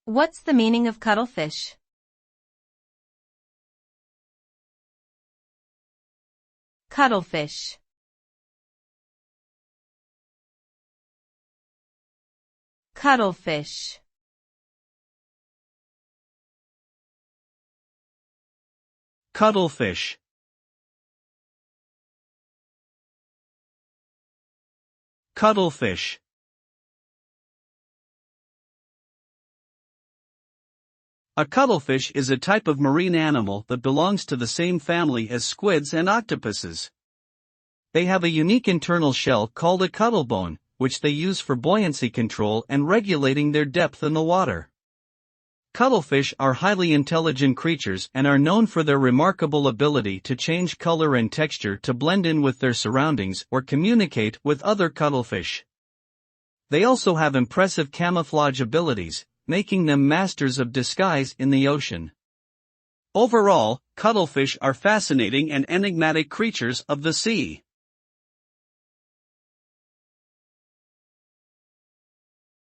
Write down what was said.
What's the meaning of cuttlefish? Cuttlefish. Cuttlefish. Cuttlefish. Cuttlefish. A cuttlefish is a type of marine animal that belongs to the same family as squids and octopuses. They have a unique internal shell called a cuttlebone, which they use for buoyancy control and regulating their depth in the water. Cuttlefish are highly intelligent creatures and are known for their remarkable ability to change color and texture to blend in with their surroundings or communicate with other cuttlefish. They also have impressive camouflage abilities, making them masters of disguise in the ocean. Overall, cuttlefish are fascinating and enigmatic creatures of the sea.